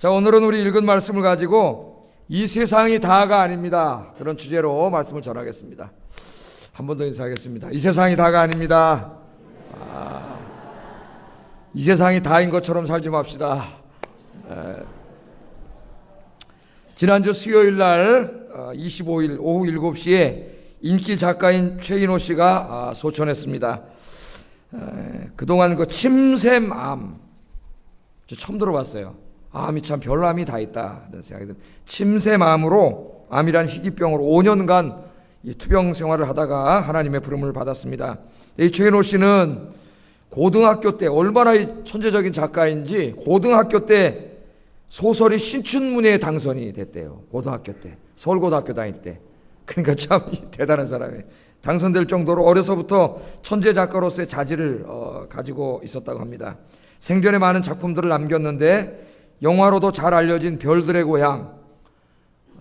자, 오늘은 우리 읽은 말씀을 가지고 이 세상이 다가 아닙니다, 그런 주제로 말씀을 전하겠습니다. 한 번 더 인사하겠습니다. 이 세상이 다가 아닙니다. 이 세상이 다인 것처럼 살지 맙시다. 지난주 수요일 날 25일 오후 7시에 인기 작가인 최인호 씨가 소천했습니다. 그동안 그 침샘암, 저 처음 들어봤어요. 암이 참 별암이 다 있다 이런 생각이 듭니다. 침샘암으로, 암이란 희귀병으로 5년간 이 투병 생활을 하다가 하나님의 부름을 받았습니다. 이 최인호 씨는 고등학교 때, 얼마나 천재적인 작가인지 고등학교 때 소설이 신춘문예에 당선이 됐대요. 고등학교 때, 서울고등학교 다닐 때. 그러니까 참 대단한 사람이에요. 당선될 정도로 어려서부터 천재 작가로서의 자질을 가지고 있었다고 합니다. 생전에 많은 작품들을 남겼는데 영화로도 잘 알려진 별들의 고향,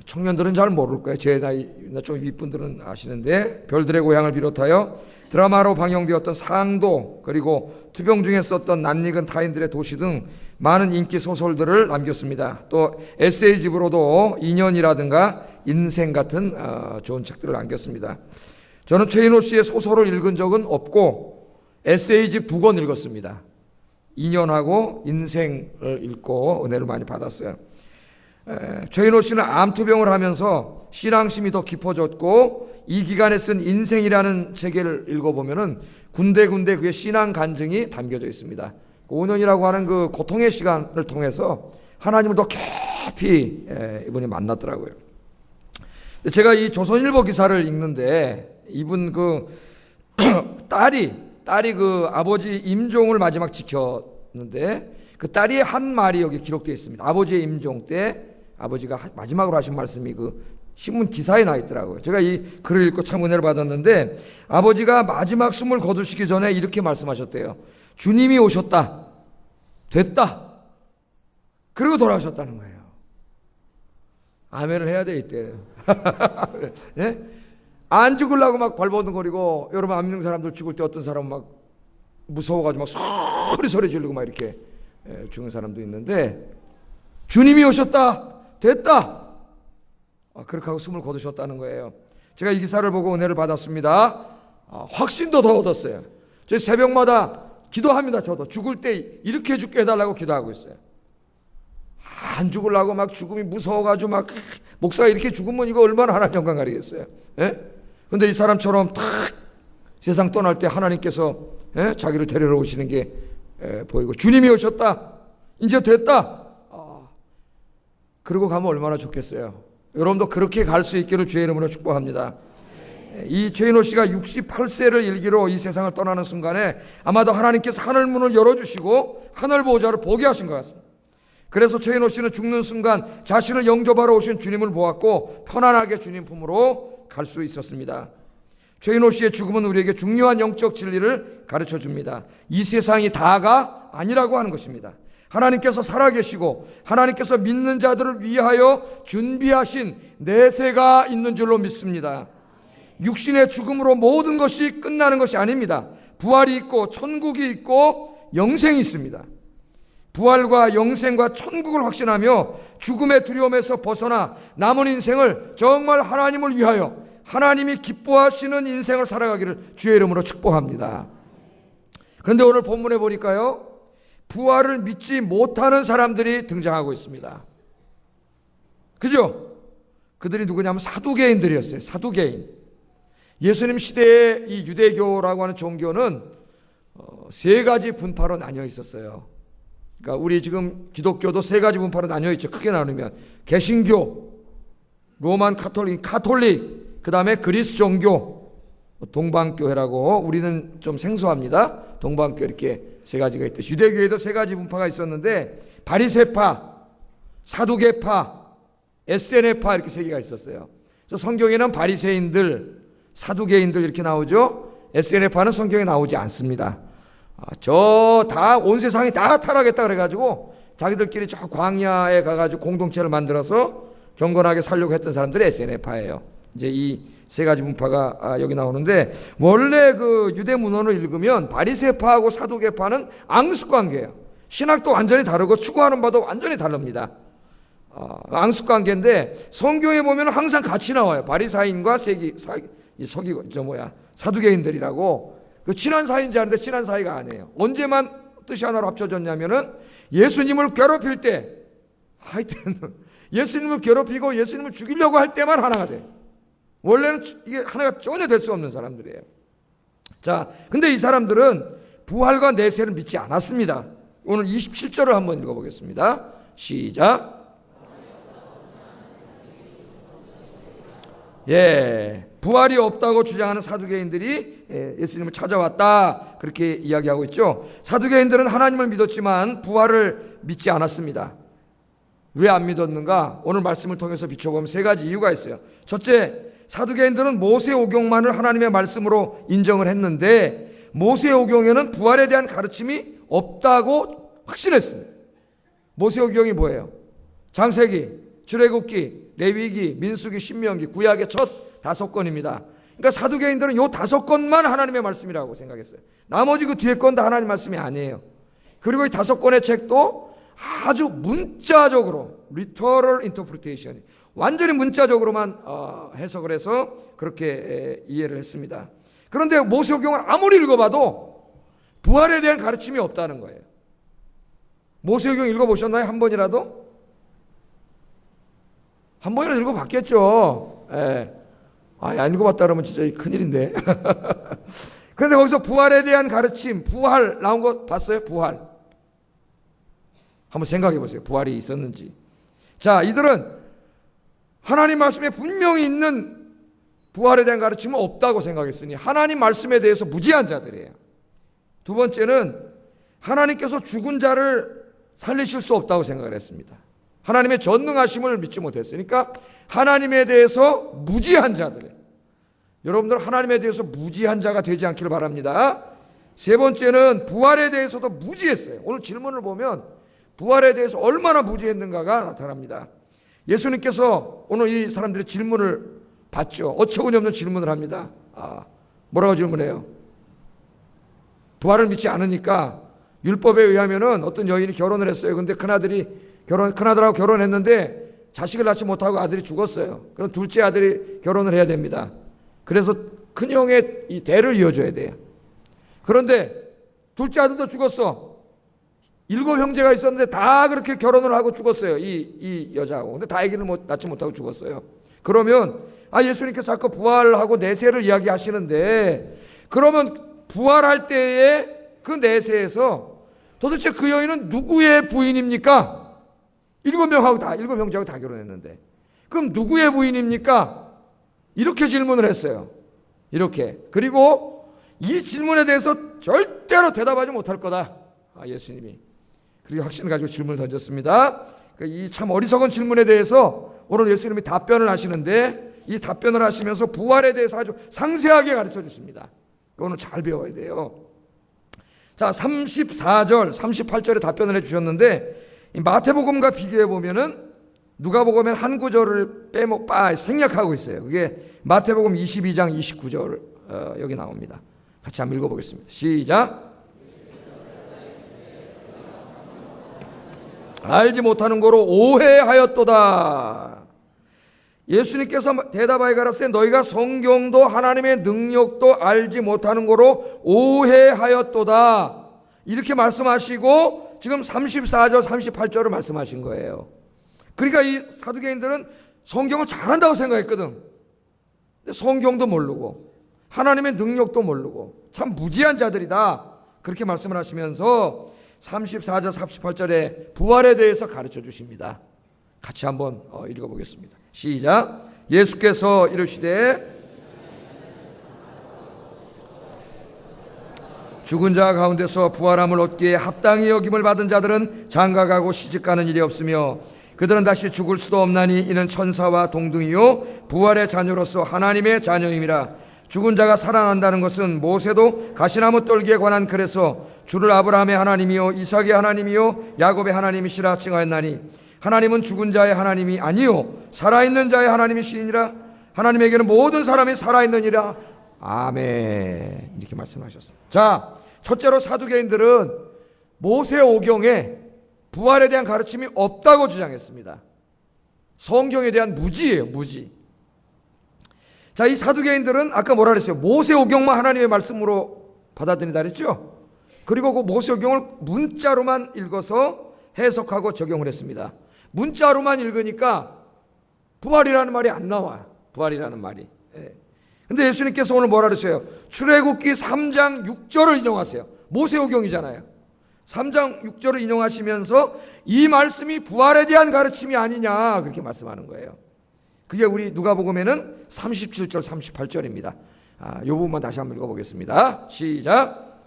청년들은 잘 모를 거예요. 제 나이나 좀 윗분들은 아시는데, 별들의 고향을 비롯하여 드라마로 방영되었던 상도, 그리고 투병 중에 썼던 낯익은 타인들의 도시 등 많은 인기 소설들을 남겼습니다. 또 에세이집으로도 인연이라든가 인생 같은 좋은 책들을 남겼습니다. 저는 최인호 씨의 소설을 읽은 적은 없고 에세이집 2권 읽었습니다. 인연하고 인생을 읽고 은혜를 많이 받았어요. 최인호 씨는 암투병을 하면서 신앙심이 더 깊어졌고, 이 기간에 쓴 인생이라는 책을 읽어보면은 군데군데 그의 신앙 간증이 담겨져 있습니다. 5년이라고 하는 그 고통의 시간을 통해서 하나님을 더 깊이 이분이 만났더라고요. 제가 이 조선일보 기사를 읽는데, 이분 그 딸이 그 아버지 임종을 마지막 지켰는데, 그 딸이 한 말이 여기 기록되어 있습니다. 아버지의 임종 때 아버지가 마지막으로 하신 말씀이 그 신문 기사에 나 있더라고요. 제가 이 글을 읽고 참 은혜를 받았는데, 아버지가 마지막 숨을 거두시기 전에 이렇게 말씀하셨대요. 주님이 오셨다, 됐다, 그리고 돌아오셨다는 거예요. 아멘을 해야 돼 이때. 네? 안 죽으려고 막 발버둥거리고, 여러분 암 있는 사람들 죽을 때 어떤 사람은 막 무서워가지고 막 소리 지르고 막 이렇게 죽은 사람도 있는데, 주님이 오셨다, 됐다, 그렇게 하고 숨을 거두셨다는 거예요. 제가 이 기사를 보고 은혜를 받았습니다. 확신도 더 얻었어요. 저희 새벽마다 기도합니다. 저도 죽을 때 이렇게 죽게 해달라고 기도하고 있어요. 안 죽으려고 막 죽음이 무서워가지고 막 목사가 이렇게 죽으면 이거 얼마나 하나님 영광 가리겠어요. 그런데 이 사람처럼 탁 세상 떠날 때 하나님께서 자기를 데리러 오시는 게 보이고, 주님이 오셨다, 이제 됐다, 그러고 가면 얼마나 좋겠어요. 여러분도 그렇게 갈 수 있기를 주의 이름으로 축복합니다. 이 최인호 씨가 68세를 일기로 이 세상을 떠나는 순간에 아마도 하나님께서 하늘문을 열어주시고 하늘 보호자를 보게 하신 것 같습니다. 그래서 최인호 씨는 죽는 순간 자신을 영접하러 오신 주님을 보았고 편안하게 주님 품으로 갈 수 있었습니다. 최인호 씨의 죽음은 우리에게 중요한 영적 진리를 가르쳐 줍니다. 이 세상이 다가 아니라고 하는 것입니다. 하나님께서 살아계시고 하나님께서 믿는 자들을 위하여 준비하신 내세가 있는 줄로 믿습니다. 육신의 죽음으로 모든 것이 끝나는 것이 아닙니다. 부활이 있고 천국이 있고 영생이 있습니다. 부활과 영생과 천국을 확신하며 죽음의 두려움에서 벗어나 남은 인생을 정말 하나님을 위하여 하나님이 기뻐하시는 인생을 살아가기를 주의 이름으로 축복합니다. 그런데 오늘 본문에 보니까요, 부활을 믿지 못하는 사람들이 등장하고 있습니다. 그죠? 그들이 누구냐면 사두개인들이었어요. 사두개인. 예수님 시대의 이 유대교라고 하는 종교는 3가지 분파로 나뉘어 있었어요. 그러니까 우리 지금 기독교도 3가지 분파로 나뉘어 있죠. 크게 나누면 개신교, 로만 카톨릭, 그 다음에 그리스 종교, 동방교회라고 우리는 좀 생소합니다. 동방교 이렇게 3가지가 있듯이 유대교에도 3가지 분파가 있었는데, 바리새파, 사두개파, 에세네파 이렇게 3개가 있었어요. 그래서 성경에는 바리새인들, 사두개인들 이렇게 나오죠. 에세네파는 성경에 나오지 않습니다. 저 다 온 세상이 다 타락했다 그래가지고 자기들끼리 저 광야에 가가지고 공동체를 만들어서 경건하게 살려고 했던 사람들이 에세네파예요. 이제 이 3가지 분파가 여기 나오는데, 원래 그 유대 문헌을 읽으면 바리새파하고 사두개파는 앙숙관계예요. 신학도 완전히 다르고 추구하는 바도 완전히 다릅니다. 앙숙관계인데 성경에 보면 항상 같이 나와요. 바리사인과 사두개인들이라고. 그 친한 사이인지 아는데 친한 사이가 아니에요. 언제만 뜻이 하나로 합쳐졌냐면은 예수님을 괴롭힐 때, 하여튼 예수님을 괴롭히고 예수님을 죽이려고 할 때만 하나가 돼. 원래는 이게 하나가 전혀 될 수 없는 사람들이에요. 자, 근데 이 사람들은 부활과 내세를 믿지 않았습니다. 오늘 27절을 한번 읽어보겠습니다. 시작. 부활이 없다고 주장하는 사두개인들이 예수님을 찾아왔다, 그렇게 이야기하고 있죠. 사두개인들은 하나님을 믿었지만 부활을 믿지 않았습니다. 왜 안 믿었는가? 오늘 말씀을 통해서 비춰보면 세 가지 이유가 있어요. 첫째, 사두개인들은 모세오경만을 하나님의 말씀으로 인정을 했는데 모세오경에는 부활에 대한 가르침이 없다고 확신했습니다. 모세오경이 뭐예요? 창세기, 출애굽기, 레위기, 민수기, 신명기, 구약의 첫 5권입니다. 그러니까 사두개인들은 요 5권만 하나님의 말씀이라고 생각했어요. 나머지 그 뒤에 건 다 하나님 말씀이 아니에요. 그리고 이 5권의 책도 아주 문자적으로 literal interpretation, 완전히 문자적으로만 해석을 해서 그렇게 이해를 했습니다. 그런데 모세오경을 아무리 읽어봐도 부활에 대한 가르침이 없다는 거예요. 모세오경 읽어보셨나요? 한 번이라도? 한 번이라도 읽어봤겠죠. 안 읽어봤다 그러면 진짜 큰일인데. 그런데 거기서 부활에 대한 가르침, 부활 나온 거 봤어요? 부활. 한번 생각해 보세요. 부활이 있었는지. 자, 이들은 하나님 말씀에 분명히 있는 부활에 대한 가르침은 없다고 생각했으니 하나님 말씀에 대해서 무지한 자들이에요. 두 번째는 하나님께서 죽은 자를 살리실 수 없다고 생각을 했습니다. 하나님의 전능하심을 믿지 못했으니까 하나님에 대해서 무지한 자들. 여러분들 하나님에 대해서 무지한 자가 되지 않기를 바랍니다. 세 번째는 부활에 대해서도 무지했어요. 오늘 질문을 보면 부활에 대해서 얼마나 무지했는가가 나타납니다. 예수님께서 오늘 이 사람들의 질문을 받죠. 어처구니 없는 질문을 합니다. 뭐라고 질문해요? 부활을 믿지 않으니까 율법에 의하면은 어떤 여인이 결혼을 했어요. 근데 큰아들하고 결혼했는데 자식을 낳지 못하고 아들이 죽었어요. 그럼 둘째 아들이 결혼을 해야 됩니다. 그래서 큰형의 이 대를 이어줘야 돼요. 그런데 둘째 아들도 죽었어. 7 형제가 있었는데 다 그렇게 결혼을 하고 죽었어요. 이 여자하고. 근데 다 아기를 낳지 못하고 죽었어요. 그러면 예수님께서 자꾸 부활하고 내세를 이야기하시는데 그러면 부활할 때의 그 내세에서 도대체 그 여인은 누구의 부인입니까? 7 형제하고 다 결혼했는데 그럼 누구의 부인입니까? 이렇게 질문을 했어요. 이렇게. 그리고 이 질문에 대해서 절대로 대답하지 못할 거다. 예수님이. 그리고 확신을 가지고 질문을 던졌습니다. 이 참 어리석은 질문에 대해서 오늘 예수님이 답변을 하시는데 이 답변을 하시면서 부활에 대해서 아주 상세하게 가르쳐 주십니다. 오늘 잘 배워야 돼요. 자, 34절, 38절에 답변을 해 주셨는데 마태복음과 비교해 보면은 누가복음엔 한 구절을 생략하고 있어요. 그게 마태복음 22장 29절 여기 나옵니다. 같이 한번 읽어보겠습니다. 시작. 알지 못하는 거로 오해하였도다. 예수님께서 대답하여 가라사대 너희가 성경도 하나님의 능력도 알지 못하는 거로 오해하였도다. 이렇게 말씀하시고 지금 34절 38절을 말씀하신 거예요. 그러니까 이 사두개인들은 성경을 잘한다고 생각했거든. 근데 성경도 모르고 하나님의 능력도 모르고 참 무지한 자들이다. 그렇게 말씀을 하시면서 34절 38절에 부활에 대해서 가르쳐 주십니다. 같이 한번 읽어보겠습니다. 시작. 예수께서 이르시되 죽은 자 가운데서 부활함을 얻기에 합당히 여김을 받은 자들은 장가가고 시집가는 일이 없으며 그들은 다시 죽을 수도 없나니 이는 천사와 동등이요 부활의 자녀로서 하나님의 자녀임이라. 죽은 자가 살아난다는 것은 모세도 가시나무 떨기에 관한 글에서 주를 아브라함의 하나님이요 이삭의 하나님이요 야곱의 하나님이시라 칭하였나니 하나님은 죽은 자의 하나님이 아니요 살아있는 자의 하나님이시니라. 하나님에게는 모든 사람이 살아있느니라. 아멘. 이렇게 말씀하셨습니다. 자, 첫째로 사두개인들은 모세오경에 부활에 대한 가르침이 없다고 주장했습니다. 성경에 대한 무지예요, 무지. 자, 이 사두개인들은 아까 뭐라 그랬어요? 모세오경만 하나님의 말씀으로 받아들인다 그랬죠? 그리고 그 모세오경을 문자로만 읽어서 해석하고 적용을 했습니다. 문자로만 읽으니까 부활이라는 말이 안 나와요. 부활이라는 말이. 근데 예수님께서 오늘 뭐라 그랬어요? 출애굽기 3장 6절을 인용하세요. 모세오경이잖아요. 3장 6절을 인용하시면서 이 말씀이 부활에 대한 가르침이 아니냐 그렇게 말씀하는 거예요. 그게 우리 누가복음에는 37절 38절입니다. 이 부분만 다시 한번 읽어보겠습니다. 시작.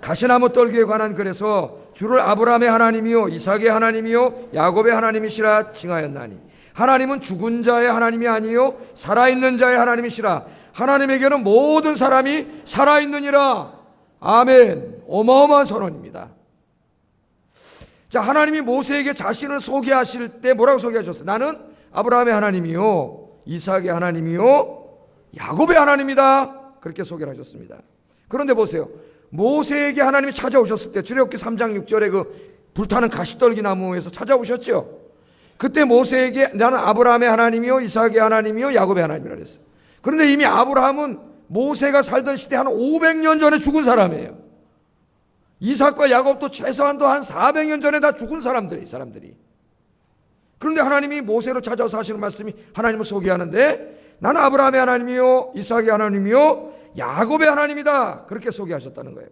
가시나무 떨기에 관한 글에서 주를 아브라함의 하나님이요 이삭의 하나님이요 야곱의 하나님이시라 칭하였나니 하나님은 죽은 자의 하나님이 아니요 살아있는 자의 하나님이시라. 하나님에게는 모든 사람이 살아있느니라. 아멘. 어마어마한 선언입니다. 자, 하나님이 모세에게 자신을 소개하실 때 뭐라고 소개하셨어요? 나는 아브라함의 하나님이요 이삭의 하나님이요 야곱의 하나님이다. 그렇게 소개를 하셨습니다. 그런데 보세요. 모세에게 하나님이 찾아오셨을 때 출애굽기 3장 6절에 그 불타는 가시떨기 나무에서 찾아오셨죠. 그때 모세에게 나는 아브라함의 하나님이요 이삭의 하나님이요 야곱의 하나님이라 그랬어요. 그런데 이미 아브라함은 모세가 살던 시대 한 500년 전에 죽은 사람이에요. 이삭과 야곱도 최소한도 한 400년 전에 다 죽은 사람들이. 그런데 하나님이 모세를 찾아와서 하시는 말씀이 하나님을 소개하는데 나는 아브라함의 하나님이요 이삭의 하나님이요 야곱의 하나님이다. 그렇게 소개하셨다는 거예요.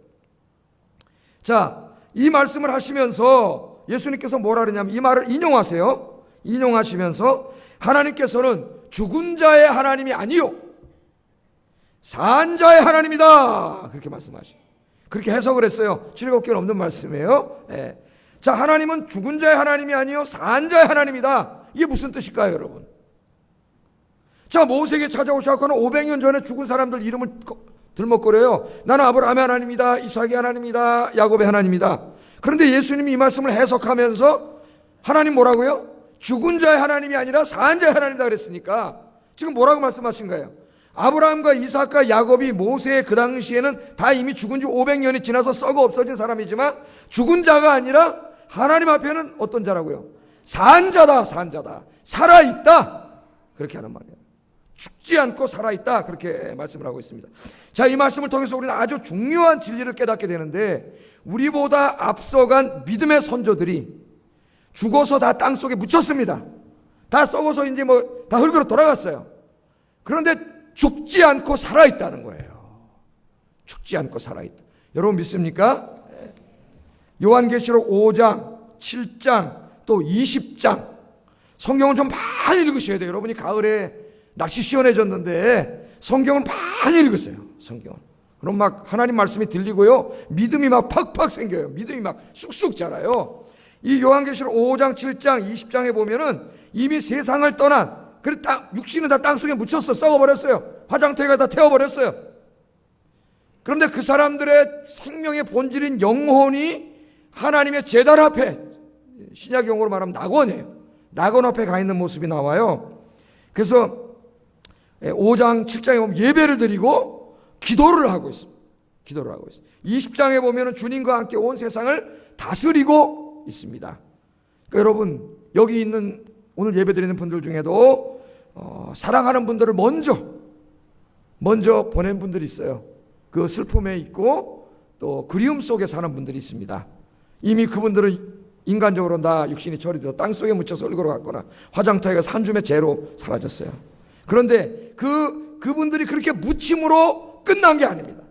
자, 이 말씀을 하시면서 예수님께서 뭐라 그러냐면 이 말을 인용하세요. 인용하시면서 하나님께서는 죽은 자의 하나님이 아니요 산 자의 하나님이다. 그렇게 말씀하시죠. 그렇게 해석을 했어요. 출애굽기에 없는 말씀이에요. 예. 자, 하나님은 죽은 자의 하나님이 아니요 산 자의 하나님이다. 이게 무슨 뜻일까요, 여러분? 자, 모세에게 찾아오셔서는 500년 전에 죽은 사람들 이름을 들먹거려요. 나는 아브라함의 하나님이다, 이삭의 하나님이다, 야곱의 하나님이다. 그런데 예수님이 이 말씀을 해석하면서 하나님 뭐라고요? 죽은 자의 하나님이 아니라 산 자의 하나님이다 그랬으니까 지금 뭐라고 말씀하신 거예요? 아브라함과 이삭과 야곱이 모세의 그 당시에는 다 이미 죽은 지 500년이 지나서 썩어 없어진 사람이지만 죽은 자가 아니라 하나님 앞에는 어떤 자라고요? 산 자다, 산 자다. 살아있다. 그렇게 하는 말이에요. 죽지 않고 살아있다. 그렇게 말씀을 하고 있습니다. 자, 이 말씀을 통해서 우리는 아주 중요한 진리를 깨닫게 되는데 우리보다 앞서간 믿음의 선조들이 죽어서 다 땅속에 묻혔습니다. 다 썩어서 이제 다 흙으로 돌아갔어요. 그런데 죽지 않고 살아있다는 거예요. 죽지 않고 살아있다. 여러분 믿습니까? 요한계시록 5장, 7장, 또 20장 성경을 좀 많이 읽으셔야 돼요. 여러분이 가을에 날씨 시원해졌는데 성경을 많이 읽으세요. 성경을. 그럼 막 하나님 말씀이 들리고요. 믿음이 막 팍팍 생겨요. 믿음이 막 쑥쑥 자라요. 이 요한계시록 5장, 7장, 20장에 보면은 이미 세상을 떠난 그래 육신은 다 땅속에 묻혔어. 썩어버렸어요. 화장터가 다 태워버렸어요. 그런데 그 사람들의 생명의 본질인 영혼이 하나님의 제단 앞에 신약 용어로 말하면 낙원이에요. 낙원 앞에 가 있는 모습이 나와요. 그래서 5장, 7장에 보면 예배를 드리고 기도를 하고 있습니다. 기도를 하고 있습니다. 20장에 보면 주님과 함께 온 세상을 다스리고 있습니다. 그러니까 여러분 여기 있는 오늘 예배 드리는 분들 중에도 사랑하는 분들을 먼저 보낸 분들이 있어요. 그 슬픔에 있고 또 그리움 속에 사는 분들이 있습니다. 이미 그분들은 인간적으로 다 육신이 처리되어 땅속에 묻혀서 얼굴로 갔거나 화장터에 가서 한 줌의 재로 사라졌어요. 그런데 그분들이 그렇게 묻힘으로 끝난 게 아닙니다.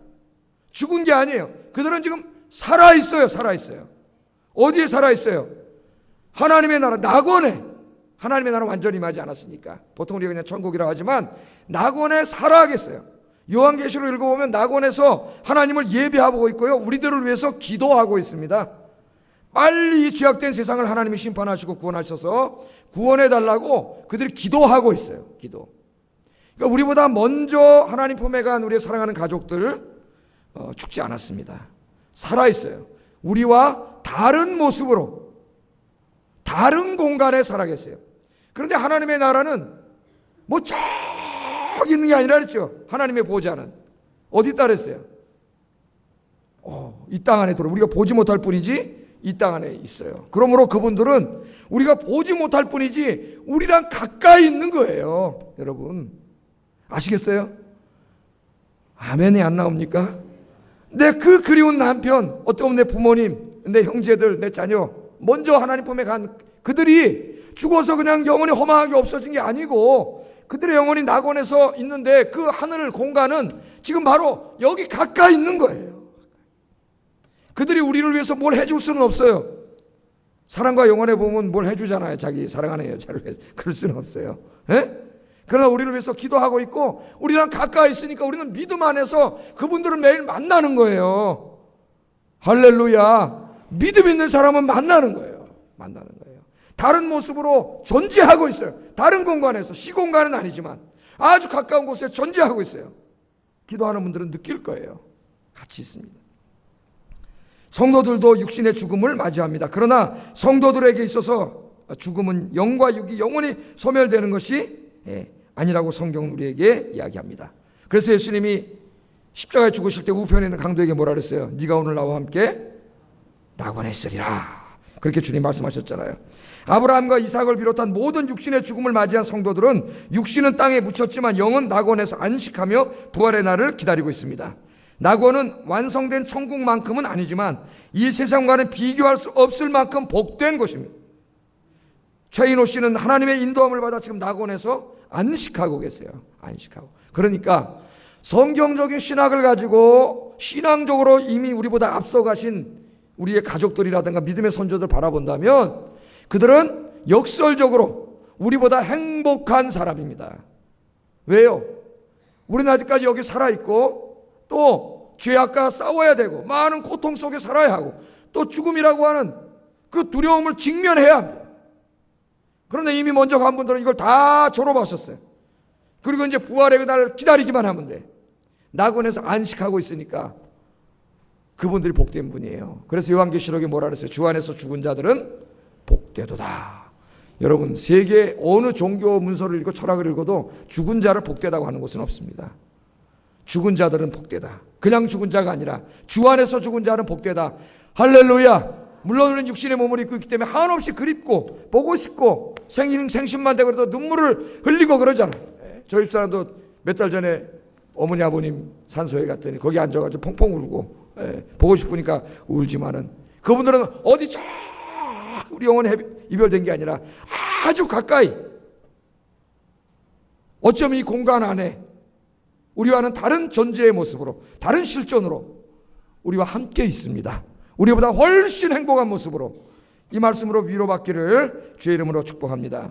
죽은 게 아니에요. 그들은 지금 살아있어요. 살아있어요. 어디에 살아있어요? 하나님의 나라 낙원에. 하나님의 나라 완전히 임하지 않았으니까 보통 우리가 그냥 천국이라고 하지만 낙원에 살아가겠어요. 요한계시록 읽어보면 낙원에서 하나님을 예배하고 있고요. 우리들을 위해서 기도하고 있습니다. 빨리 이 죄악된 세상을 하나님이 심판하시고 구원하셔서 구원해달라고 그들이 기도하고 있어요. 기도. 그러니까 우리보다 먼저 하나님 품에 간 우리의 사랑하는 가족들 죽지 않았습니다. 살아있어요. 우리와 다른 모습으로 다른 공간에 살아계세요. 그런데 하나님의 나라는 뭐 저기 있는 게 아니라 그랬죠. 하나님의 보좌는 어디 있다 그랬어요? 이 땅 안에 들어 우리가 보지 못할 뿐이지 이 땅 안에 있어요. 그러므로 그분들은 우리가 보지 못할 뿐이지 우리랑 가까이 있는 거예요. 여러분 아시겠어요? 아멘이 안 나옵니까? 내 그 그리운 남편, 어떤 내 부모님, 내 형제들, 내 자녀 먼저 하나님 품에 간 그들이 죽어서 그냥 영원히 허망하게 없어진 게 아니고 그들의 영혼이 낙원에서 있는데 그 하늘 공간은 지금 바로 여기 가까이 있는 거예요. 그들이 우리를 위해서 뭘 해줄 수는 없어요. 사랑과 영혼의 보면 뭘 해주잖아요. 자기 사랑하는 여자를 위해서. 그럴 수는 없어요. 예? 그러나 우리를 위해서 기도하고 있고 우리랑 가까이 있으니까 우리는 믿음 안에서 그분들을 매일 만나는 거예요. 할렐루야. 믿음 있는 사람은 만나는 거예요. 만나는 거예요. 다른 모습으로 존재하고 있어요. 다른 공간에서, 시공간은 아니지만 아주 가까운 곳에 존재하고 있어요. 기도하는 분들은 느낄 거예요. 같이 있습니다. 성도들도 육신의 죽음을 맞이합니다. 그러나 성도들에게 있어서 죽음은 영과 육이 영원히 소멸되는 것이 아니라고 성경은 우리에게 이야기합니다. 그래서 예수님이 십자가에 죽으실 때 우편에 있는 강도에게 뭐라 그랬어요? 네가 오늘 나와 함께 낙원에 있으리라. 그렇게 주님 말씀하셨잖아요. 아브라함과 이삭을 비롯한 모든 육신의 죽음을 맞이한 성도들은 육신은 땅에 묻혔지만 영은 낙원에서 안식하며 부활의 날을 기다리고 있습니다. 낙원은 완성된 천국만큼은 아니지만 이 세상과는 비교할 수 없을 만큼 복된 곳입니다. 최인호 씨는 하나님의 인도함을 받아 지금 낙원에서 안식하고 계세요. 안식하고. 그러니까 성경적인 신학을 가지고 신앙적으로 이미 우리보다 앞서가신 우리의 가족들이라든가 믿음의 선조들 바라본다면 그들은 역설적으로 우리보다 행복한 사람입니다. 왜요? 우리는 아직까지 여기 살아있고 또 죄악과 싸워야 되고 많은 고통 속에 살아야 하고 또 죽음이라고 하는 그 두려움을 직면해야 합니다. 그런데 이미 먼저 간 분들은 이걸 다 졸업하셨어요. 그리고 이제 부활의 그날을 기다리기만 하면 돼. 낙원에서 안식하고 있으니까 그분들이 복된 분이에요. 그래서 요한계시록에 뭐라 그랬어요? 주 안에서 죽은 자들은 복되도다. 여러분 세계 어느 종교 문서를 읽고 철학을 읽어도 죽은 자를 복되다고 하는 곳은 없습니다. 죽은 자들은 복되다. 그냥 죽은 자가 아니라 주 안에서 죽은 자는 복되다. 할렐루야. 물론 우리는 육신의 몸을 입고 있기 때문에 한없이 그립고 보고 싶고 생신만 되고 그래도 눈물을 흘리고 그러잖아요. 저희 사람도 몇 달 전에 어머니 아버님 산소에 갔더니 거기 앉아가지고 펑펑 울고 보고 싶으니까 울지만은 그분들은 어디 저 우리 영혼이 이별된 게 아니라 아주 가까이 어쩌면 이 공간 안에 우리와는 다른 존재의 모습으로 다른 실존으로 우리와 함께 있습니다. 우리보다 훨씬 행복한 모습으로 이 말씀으로 위로받기를 주의 이름으로 축복합니다.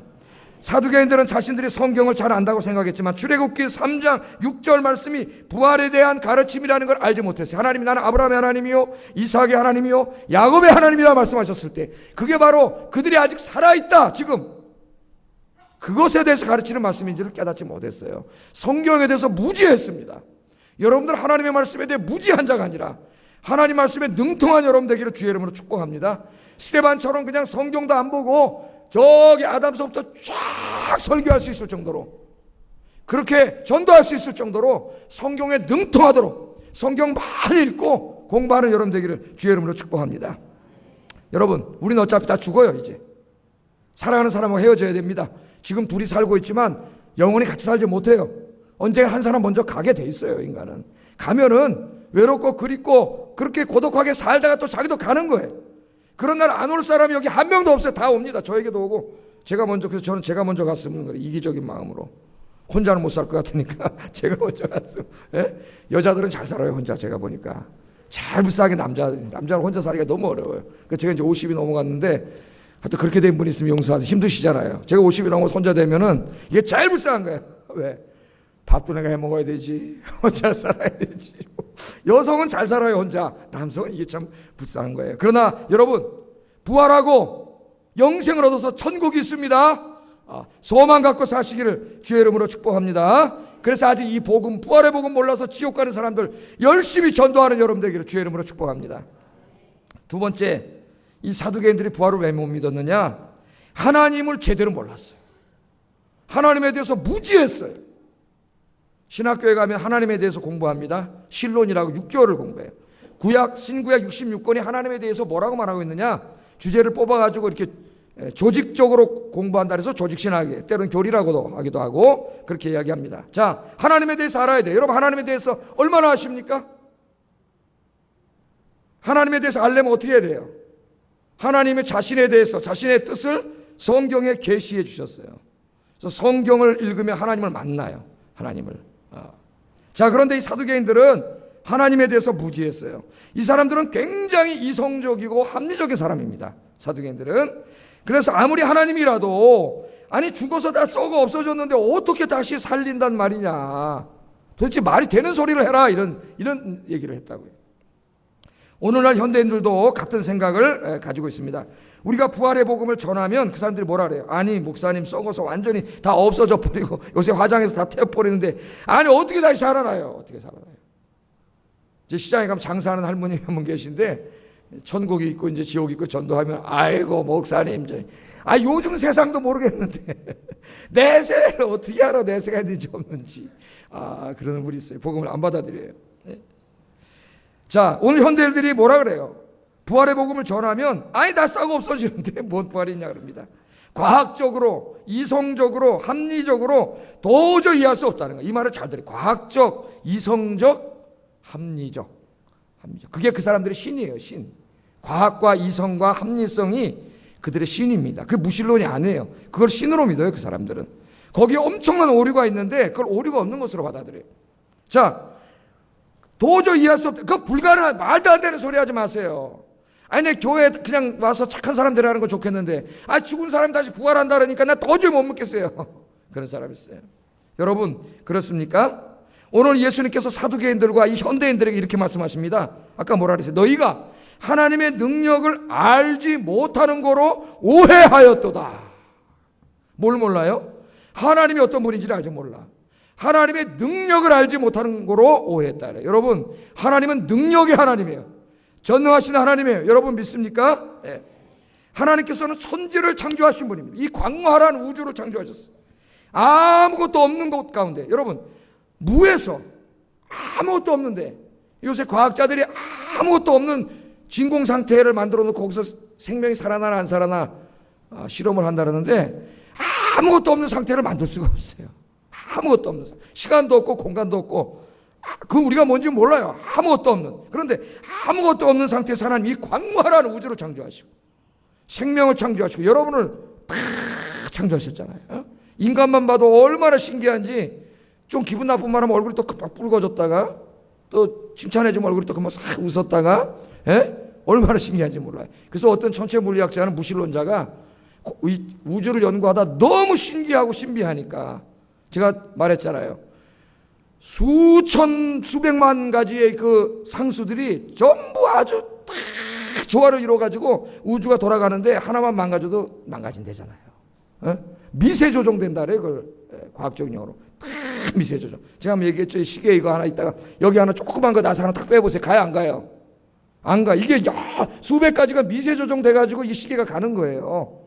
사두개인들은 자신들이 성경을 잘 안다고 생각했지만 출애굽기 3장 6절 말씀이 부활에 대한 가르침이라는 걸 알지 못했어요. 하나님이 나는 아브라함의 하나님이요 이삭의 하나님이요 야곱의 하나님이라 말씀하셨을 때 그게 바로 그들이 아직 살아있다 지금 그것에 대해서 가르치는 말씀인지를 깨닫지 못했어요. 성경에 대해서 무지했습니다. 여러분들 하나님의 말씀에 대해 무지한 자가 아니라 하나님 말씀에 능통한 여러분 되기를 주의 이름으로 축복합니다. 스데반처럼 그냥 성경도 안 보고 저기 아담서부터 쫙 설교할 수 있을 정도로 그렇게 전도할 수 있을 정도로 성경에 능통하도록 성경 많이 읽고 공부하는 여러분 되기를 주의 이름으로 축복합니다. 여러분 우리는 어차피 다 죽어요. 이제 사랑하는 사람하고 헤어져야 됩니다. 지금 둘이 살고 있지만 영원히 같이 살지 못해요. 언젠가 한 사람 먼저 가게 돼 있어요. 인간은 가면은 외롭고 그립고 그렇게 고독하게 살다가 또 자기도 가는 거예요. 그런 날 안 올 사람이 여기 한 명도 없어요. 다 옵니다. 저에게도 오고 제가 먼저 그래서 저는 제가 먼저 갔으면 그래. 이기적인 마음으로 혼자는 못 살 것 같으니까 제가 먼저 갔어요. 예? 여자들은 잘 살아요. 혼자 제가 보니까 잘 불쌍하게 남자는 혼자 살기가 너무 어려워요. 그러니까 제가 이제 50이 넘어갔는데 하여튼 그렇게 된 분이 있으면 용서하세요. 힘드시잖아요. 제가 50이 넘어서 혼자 되면은 이게 제일 불쌍한 거예요. 왜? 밥도 내가 해 먹어야 되지. 혼자 살아야 되지. 여성은 잘 살아요. 혼자. 남성은 이게 참 불쌍한 거예요. 그러나 여러분 부활하고 영생을 얻어서 천국이 있습니다. 소망 갖고 사시기를 주의 이름으로 축복합니다. 그래서 아직 이 복음 부활의 복음 몰라서 지옥 가는 사람들 열심히 전도하는 여러분 되기를 주의 이름으로 축복합니다. 두 번째, 이 사두개인들이 부활을 왜 못 믿었느냐? 하나님을 제대로 몰랐어요. 하나님에 대해서 무지했어요. 신학교에 가면 하나님에 대해서 공부합니다. 신론이라고 6개월을 공부해요. 신구약 66권이 하나님에 대해서 뭐라고 말하고 있느냐? 주제를 뽑아가지고 이렇게 조직적으로 공부한다 해서 조직신학에 때로는 교리라고도 하기도 하고 그렇게 이야기합니다. 자, 하나님에 대해서 알아야 돼요. 여러분, 하나님에 대해서 얼마나 아십니까? 하나님에 대해서 알려면 어떻게 해야 돼요? 하나님의 자신에 대해서 자신의 뜻을 성경에 계시해 주셨어요. 그래서 성경을 읽으면 하나님을 만나요. 하나님을. 자, 그런데 이 사두개인들은 하나님에 대해서 무지했어요. 이 사람들은 굉장히 이성적이고 합리적인 사람입니다. 사두개인들은. 그래서 아무리 하나님이라도 아니 죽어서 다 썩어 없어졌는데 어떻게 다시 살린단 말이냐. 도대체 말이 되는 소리를 해라. 이런 얘기를 했다고요. 오늘날 현대인들도 같은 생각을 가지고 있습니다. 우리가 부활의 복음을 전하면 그 사람들이 뭐라 그래요? 아니 목사님 썩어서 완전히 다 없어져 버리고 요새 화장해서 다 태워버리는데 아니 어떻게 다시 살아나요? 어떻게 살아나요? 이제 시장에 가면 장사하는 할머니 한 분 계신데 천국이 있고 이제 지옥이 있고 전도하면 아이고 목사님 요즘 세상도 모르겠는데 내세를 어떻게 알아? 내세가 있는지 없는지. 그러는 분이 있어요. 복음을 안 받아들여요. 자, 오늘 현대인들이 뭐라 그래요? 부활의 복음을 전하면 아니 다 썩어 없어지는데 뭔 부활이냐 그럽니다. 과학적으로, 이성적으로, 합리적으로 도저히 이해할 수 없다는 거예요. 이 말을 잘 들어요. 과학적, 이성적, 합리적. 그게 그 사람들의 신이에요. 신. 과학과 이성과 합리성이 그들의 신입니다. 그게 무신론이 아니에요. 그걸 신으로 믿어요. 그 사람들은. 거기에 엄청난 오류가 있는데 그걸 오류가 없는 것으로 받아들여요. 자, 도저히 이해할 수 없다. 그거 불가능한, 말도 안 되는 소리 하지 마세요. 아니, 내 교회 그냥 와서 착한 사람 되라는 거 좋겠는데, 죽은 사람 다시 부활한다 그러니까 나 도저히 못 믿겠어요. 그런 사람이 있어요. 여러분, 그렇습니까? 오늘 예수님께서 사두개인들과 이 현대인들에게 이렇게 말씀하십니다. 아까 뭐라 그랬어요? 너희가 하나님의 능력을 알지 못하는 거로 오해하였도다. 뭘 몰라요? 하나님이 어떤 분인지를 알지 몰라. 하나님의 능력을 알지 못하는 거로 오해했다. 여러분, 하나님은 능력의 하나님이에요. 전능하신 하나님이에요. 여러분 믿습니까? 네. 하나님께서는 천지를 창조하신 분입니다. 이 광활한 우주를 창조하셨어요. 아무것도 없는 곳 가운데, 여러분 무에서 아무것도 없는데, 요새 과학자들이 아무것도 없는 진공 상태를 만들어 놓고 거기서 생명이 살아나나 안 살아나 실험을 한다는데 아무것도 없는 상태를 만들 수가 없어요. 아무것도 없는 상태. 시간도 없고 공간도 없고 그 우리가 뭔지 몰라요. 아무것도 없는. 그런데 아무것도 없는 상태에서 하나님 이 광활한 우주를 창조하시고 생명을 창조하시고 여러분을 다 창조하셨잖아요. 인간만 봐도 얼마나 신기한지. 좀 기분 나쁜 말 하면 얼굴이 또 막 붉어졌다가 또 칭찬해주면 얼굴이 또 싹 웃었다가 얼마나 신기한지 몰라요. 그래서 어떤 천체 물리학자는 무신론자가 우주를 연구하다 너무 신기하고 신비하니까 제가 말했잖아요. 수백만 가지의 그 상수들이 전부 아주 다 조화를 이루어가지고 우주가 돌아가는데 하나만 망가져도 망가진대잖아요. 미세 조정된다 그래. 그걸 과학적인 용어로 다 미세 조정. 제가 한번 얘기했죠. 이 시계 이거 하나 있다가 여기 하나 조그만 거 나사 하나 탁 빼보세요. 가요 안 가요? 안 가. 이게 수백 가지가 미세 조정돼가지고 이 시계가 가는 거예요.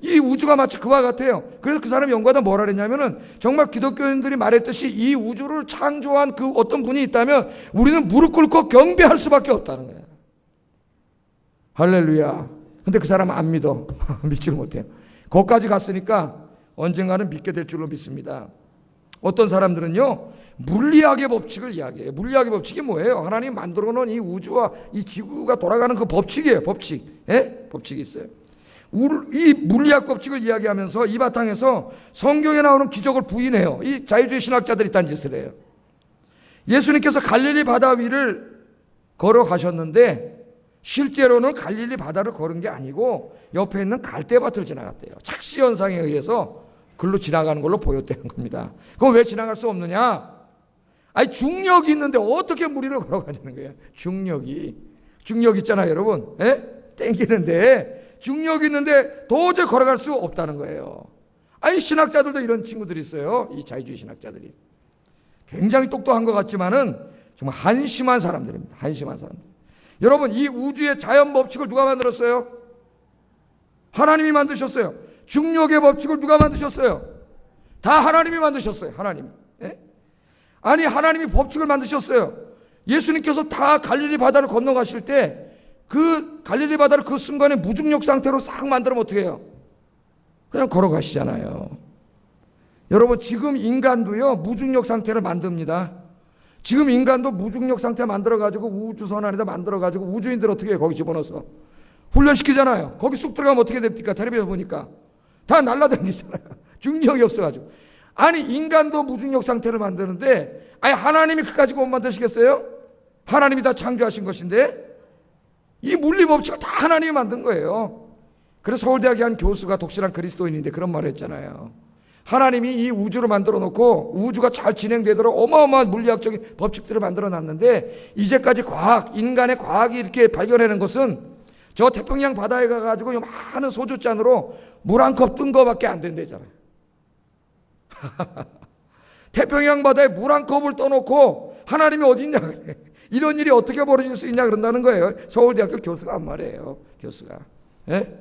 이 우주가 마치 그와 같아요. 그래서 그 사람이 연구하다 뭐라 그랬냐면은 정말 기독교인들이 말했듯이 이 우주를 창조한 그 어떤 분이 있다면 우리는 무릎 꿇고 경배할 수밖에 없다는 거예요. 할렐루야. 근데 그 사람은 안 믿어. 믿지를 못해요. 거기까지 갔으니까 언젠가는 믿게 될 줄로 믿습니다. 어떤 사람들은요 물리학의 법칙을 이야기해요. 물리학의 법칙이 뭐예요? 하나님 만들어 놓은 이 우주와 이 지구가 돌아가는 그 법칙이에요. 법칙. 법칙이 있어요. 이 물리학 법칙을 이야기하면서 이 바탕에서 성경에 나오는 기적을 부인해요. 이 자유주의 신학자들이 딴 짓을 해요. 예수님께서 갈릴리 바다 위를 걸어가셨는데 실제로는 갈릴리 바다를 걸은 게 아니고 옆에 있는 갈대밭을 지나갔대요. 착시 현상에 의해서 글로 지나가는 걸로 보였다는 겁니다. 그럼 왜 지나갈 수 없느냐? 중력이 있는데 어떻게 무리를 걸어가자는 거예요? 중력 있잖아요, 여러분. 땡기는데 중력이 있는데 도저히 걸어갈 수 없다는 거예요. 신학자들도 이런 친구들이 있어요. 이 자유주의 신학자들이. 굉장히 똑똑한 것 같지만은 정말 한심한 사람들입니다. 한심한 사람들. 여러분, 이 우주의 자연 법칙을 누가 만들었어요? 하나님이 만드셨어요. 중력의 법칙을 누가 만드셨어요? 다 하나님이 만드셨어요. 하나님이. 하나님이 법칙을 만드셨어요. 예수님께서 다 갈릴리 바다를 건너가실 때 그 갈릴리 바다를 그 순간에 무중력 상태로 싹 만들면 어떻게 해요? 그냥 걸어가시잖아요. 여러분, 지금 인간도요 무중력 상태를 만듭니다. 지금 인간도 무중력 상태 만들어가지고 우주선 안에다 만들어가지고 우주인들 어떻게 해요? 거기 집어넣어서 훈련시키잖아요. 거기 쑥 들어가면 어떻게 됩니까? 텔레비전 보니까 다 날라다니잖아요. 중력이 없어가지고. 아니, 인간도 무중력 상태를 만드는데, 아니 하나님이 그거 가지고 못 만드시겠어요? 하나님이 다 창조하신 것인데 이 물리 법칙을 다 하나님이 만든 거예요. 그래서 서울대학의 한 교수가 독실한 그리스도인인데 그런 말을 했잖아요. 하나님이 이 우주를 만들어 놓고 우주가 잘 진행되도록 어마어마한 물리학적인 법칙들을 만들어 놨는데, 이제까지 인간의 과학이 이렇게 발견해낸 것은 저 태평양 바다에 가가지고 많은 소주잔으로 물 한 컵 뜬 거밖에 안 된대잖아요. 태평양 바다에 물 한 컵을 떠놓고 하나님이 어디 있냐 그래. 이런 일이 어떻게 벌어질 수 있냐 그런다는 거예요. 서울대학교 교수가 한 말이에요. 교수가. 예?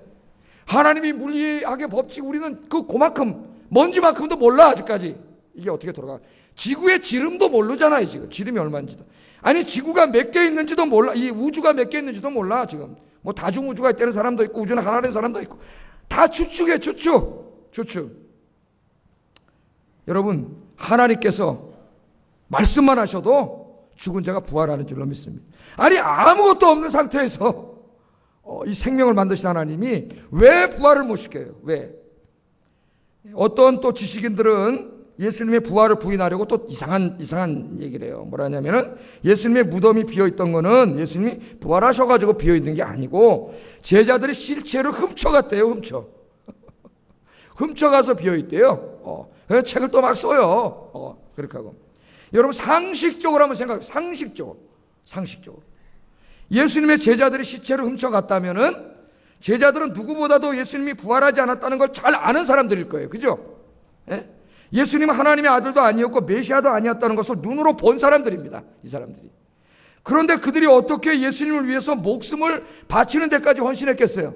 하나님이 물리학의 법칙, 우리는 그만큼 먼지만큼도 몰라 아직까지. 이게 어떻게 돌아가. 지구의 지름도 모르잖아요. 지금 지름이 얼마인지도. 아니, 지구가 몇 개 있는지도 몰라. 이 우주가 몇 개 있는지도 몰라 지금. 뭐 다중우주가 있다는 사람도 있고 우주는 하나라는 사람도 있고 다 추측해. 추측. 여러분, 하나님께서 말씀만 하셔도 죽은 자가 부활하는 줄로 믿습니다. 아니, 아무것도 없는 상태에서 이 생명을 만드신 하나님이 왜 부활을 못 시켜요? 왜? 어떤 또 지식인들은 예수님의 부활을 부인하려고 또 이상한 얘기를 해요. 뭐라냐면은 예수님의 무덤이 비어있던 거는 예수님이 부활하셔가지고 비어있는 게 아니고 제자들이 실체를 훔쳐갔대요. 훔쳐가서 비어있대요. 그래서 책을 또 막 써요. 그렇게 하고. 여러분, 상식적으로 한번 생각해요. 상식적으로. 예수님의 제자들이 시체를 훔쳐갔다면은 제자들은 누구보다도 예수님이 부활하지 않았다는 걸 잘 아는 사람들일 거예요. 그죠? 예? 예수님은 하나님의 아들도 아니었고 메시아도 아니었다는 것을 눈으로 본 사람들입니다. 이 사람들이. 그런데 그들이 어떻게 예수님을 위해서 목숨을 바치는 데까지 헌신했겠어요?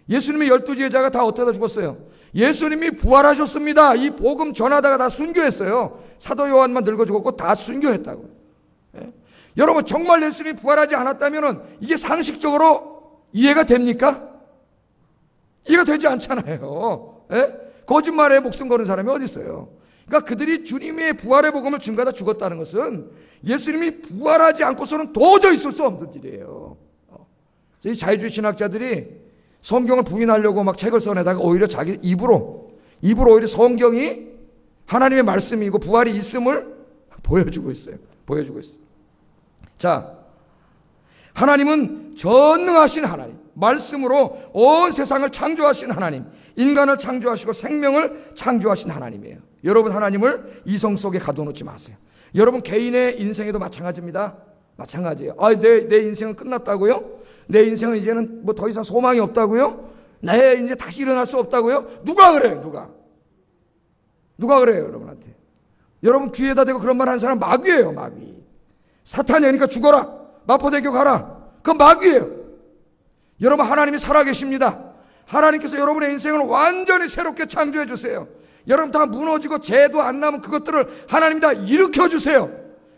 예수님의 12제자가 다 어떻게 죽었어요? 예수님이 부활하셨습니다. 이 복음 전하다가 다 순교했어요. 사도 요한만 늙어 죽었고 다 순교했다고. 예? 여러분, 정말 예수님이 부활하지 않았다면 이게 상식적으로 이해가 됩니까? 이해가 되지 않잖아요. 예? 거짓말에 목숨 거는 사람이 어디 있어요? 그러니까 그들이 주님의 부활의 복음을 증거하다 죽었다는 것은 예수님이 부활하지 않고서는 도저히 있을 수 없는 일이에요. 이 자유주의 신학자들이 성경을 부인하려고 막 책을 써내다가 오히려 자기 입으로 오히려 성경이 하나님의 말씀이고 부활이 있음을 보여주고 있어요. 자, 하나님은 전능하신 하나님, 말씀으로 온 세상을 창조하신 하나님, 인간을 창조하시고 생명을 창조하신 하나님이에요. 여러분, 하나님을 이성 속에 가둬놓지 마세요. 여러분, 개인의 인생에도 마찬가지입니다. 마찬가지예요. 내 인생은 끝났다고요? 내 인생은 이제는 뭐 더 이상 소망이 없다고요? 내 이제 다시 일어날 수 없다고요? 누가 그래요? 누가 그래요, 여러분한테? 여러분 귀에다 대고 그런 말 하는 사람 마귀예요, 마귀. 사탄이 오니까 죽어라, 마포대교 가라, 그건 마귀예요. 여러분, 하나님이 살아계십니다. 하나님께서 여러분의 인생을 완전히 새롭게 창조해 주세요. 여러분 다 무너지고 죄도 안 남은 그것들을 하나님이 다 일으켜 주세요.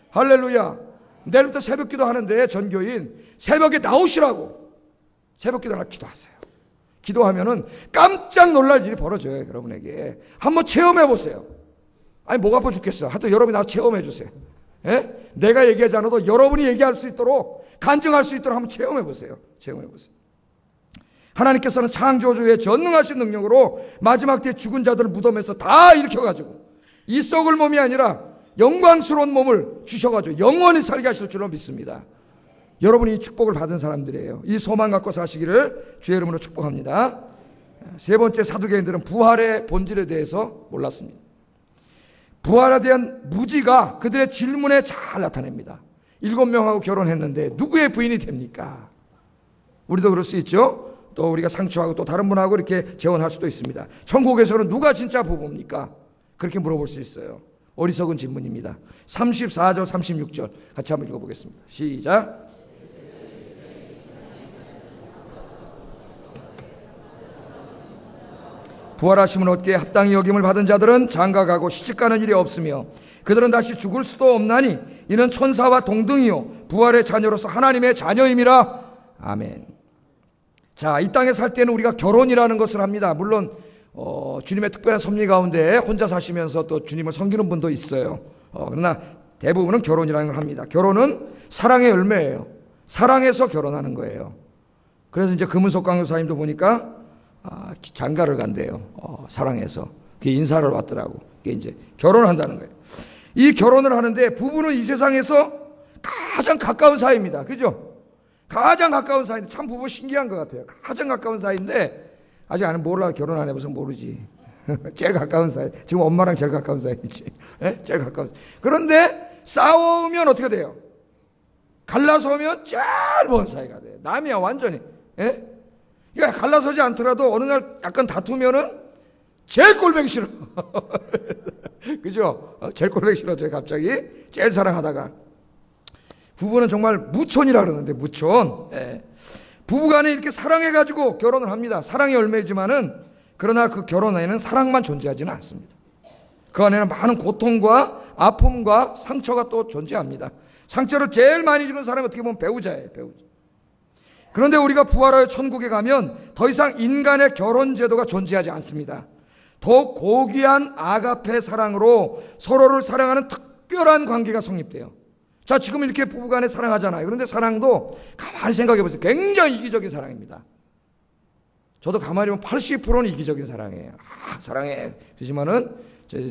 할렐루야. 내일부터 새벽기도 하는데 전교인 새벽에 나오시라고 새벽기도 하나 기도하세요. 기도하면은 깜짝 놀랄 일이 벌어져요. 여러분에게 한번 체험해 보세요. 아니, 목 아파 죽겠어. 하여튼 여러분이 나와서 체험해 주세요. 예? 내가 얘기하지 않아도 여러분이 얘기할 수 있도록, 간증할 수 있도록 한번 체험해 보세요. 하나님께서는 창조주의 전능하신 능력으로 마지막 때에 죽은 자들을 무덤에서 다 일으켜가지고 이 썩을 몸이 아니라 영광스러운 몸을 주셔가지고 영원히 살게 하실 줄로 믿습니다. 여러분이 이 축복을 받은 사람들이에요. 이 소망 갖고 사시기를 주의 이름으로 축복합니다. 세 번째, 사두개인들은 부활의 본질에 대해서 몰랐습니다. 부활에 대한 무지가 그들의 질문에 잘 나타냅니다. 7명하고 결혼했는데 누구의 부인이 됩니까? 우리도 그럴 수 있죠. 또 우리가 상처하고 또 다른 분하고 이렇게 재혼할 수도 있습니다. 천국에서는 누가 진짜 부부입니까? 그렇게 물어볼 수 있어요. 어리석은 질문입니다. 34절 36절 같이 한번 읽어보겠습니다. 시작. 부활하심을 얻기에 합당히 여김을 받은 자들은 장가가고 시집가는 일이 없으며 그들은 다시 죽을 수도 없나니 이는 천사와 동등이요 부활의 자녀로서 하나님의 자녀임이라. 아멘. 자, 이 땅에 살 때는 우리가 결혼이라는 것을 합니다. 물론 주님의 특별한 섭리 가운데 혼자 사시면서 또 주님을 섬기는 분도 있어요. 그러나 대부분은 결혼이라는 걸 합니다. 결혼은 사랑의 열매예요. 사랑해서 결혼하는 거예요. 그래서 이제 금은석 강교사님도 보니까 장가를 간대요. 사랑해서. 그게 인사를 왔더라고. 그게 이제 결혼을 한다는 거예요. 이 결혼을 하는데 부부는 이 세상에서 가장 가까운 사이입니다. 그죠? 가장 가까운 사이인데 참 부부 신기한 것 같아요. 가장 가까운 사이인데 아직 안 몰라. 결혼 안 해봐서 모르지. 제일 가까운 사이. 지금 엄마랑 제일 가까운 사이지. 예? 제일 가까운 사이. 그런데 싸우면 어떻게 돼요? 갈라서면 제일 먼 사이가 돼요. 남이야 완전히. 예? 그러니까 갈라서지 않더라도 어느 날 약간 다투면은 제일 꼴보기 싫어. 그죠? 제일 꼴보기 싫어져요. 갑자기 제일 사랑하다가. 부부는 정말 무촌이라 그러는데 무촌. 예. 부부간에 이렇게 사랑해가지고 결혼을 합니다. 사랑의 열매지만은 그러나 그 결혼 안에는 사랑만 존재하지는 않습니다. 그 안에는 많은 고통과 아픔과 상처가 또 존재합니다. 상처를 제일 많이 주는 사람이 어떻게 보면 배우자예요. 배우자. 그런데 우리가 부활하여 천국에 가면 더 이상 인간의 결혼 제도가 존재하지 않습니다. 더 고귀한 아가페 사랑으로 서로를 사랑하는 특별한 관계가 성립돼요. 자, 지금 이렇게 부부간에 사랑하잖아요. 그런데 사랑도 가만히 생각해 보세요. 굉장히 이기적인 사랑입니다. 저도 가만히 보면 80%는 이기적인 사랑이에요. 사랑해. 그렇지만은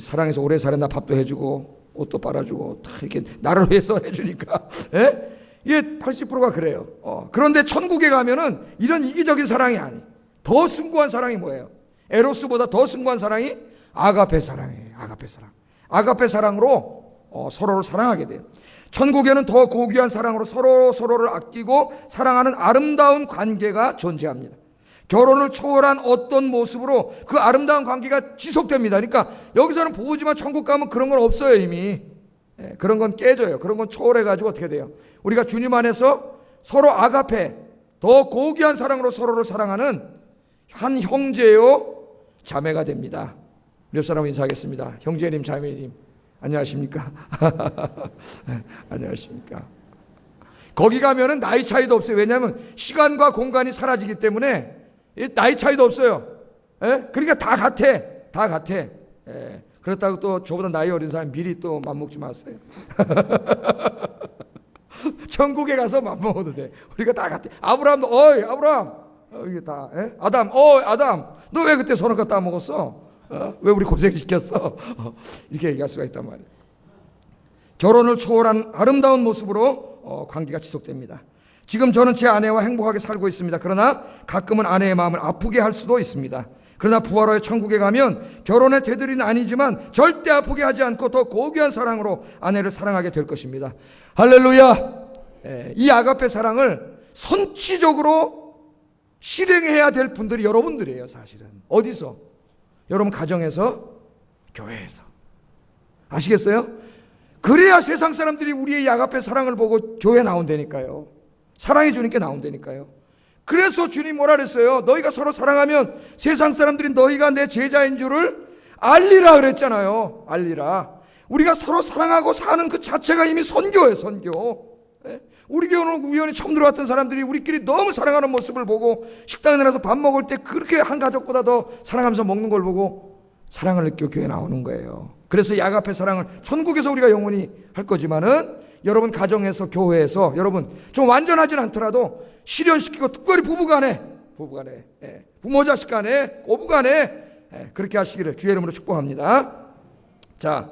사랑해서 오래 살았나 밥도 해주고 옷도 빨아주고 다 이렇게 나를 위해서 해주니까. 예? 이게 80%가 그래요. 그런데 천국에 가면은 이런 이기적인 사랑이 아니. 더 숭고한 사랑이 뭐예요? 에로스보다 더 숭고한 사랑이 아가페 사랑이에요. 아가페 사랑. 아가페 사랑으로 서로를 사랑하게 돼요. 천국에는 더 고귀한 사랑으로 서로를 아끼고 사랑하는 아름다운 관계가 존재합니다. 결혼을 초월한 어떤 모습으로 그 아름다운 관계가 지속됩니다. 그러니까 여기서는 보지만 천국 가면 그런 건 없어요. 이미. 그런 건 깨져요. 그런 건 초월해가지고 어떻게 돼요? 우리가 주님 안에서 서로 아가페, 더 고귀한 사랑으로 서로를 사랑하는 한 형제요 자매가 됩니다. 옆 사람 인사하겠습니다. 형제님, 자매님, 안녕하십니까? 안녕하십니까? 거기 가면은 나이 차이도 없어요. 왜냐하면 시간과 공간이 사라지기 때문에 나이 차이도 없어요. 그러니까 다 같아. 다 같아. 그렇다고 또 저보다 나이 어린 사람 미리 또 맘먹지 마세요. 천국에 가서 맘먹어도 돼. 우리가 다 같아. 아브라함도 어이 아브라함 이게 다 아담 아담 너 왜 그때 손을 갖다 먹었어? 왜 우리 고생시켰어? 이렇게 얘기할 수가 있단 말이에요. 결혼을 초월한 아름다운 모습으로 관계가 지속됩니다. 지금 저는 제 아내와 행복하게 살고 있습니다. 그러나 가끔은 아내의 마음을 아프게 할 수도 있습니다. 그러나 부활하여 천국에 가면 결혼의 테두리는 아니지만 절대 아프게 하지 않고 더 고귀한 사랑으로 아내를 사랑하게 될 것입니다. 할렐루야. 이 아가페 사랑을 선취적으로 실행해야 될 분들이 여러분들이에요. 사실은 어디서? 여러분 가정에서, 교회에서. 아시겠어요? 그래야 세상 사람들이 우리의 이 아가페 사랑을 보고 교회 나온다니까요. 사랑해 주니까 나온다니까요. 그래서 주님 뭐라 그랬어요? 너희가 서로 사랑하면 세상 사람들이 너희가 내 제자인 줄을 알리라 그랬잖아요. 알리라. 우리가 서로 사랑하고 사는 그 자체가 이미 선교예요. 선교. 우리 교회는 우연히 처음 들어왔던 사람들이 우리끼리 너무 사랑하는 모습을 보고 식당에 나가서 밥 먹을 때 그렇게 한 가족보다 더 사랑하면서 먹는 걸 보고 사랑을 느끼고 교회에 나오는 거예요. 그래서 이 아가페 사랑을 천국에서 우리가 영원히 할 거지만은 여러분 가정에서, 교회에서 여러분 좀 완전하진 않더라도 실현시키고 특별히 부부간에 부모 자식 간에 고부간에 그렇게 하시기를 주의 이름으로 축복합니다. 자,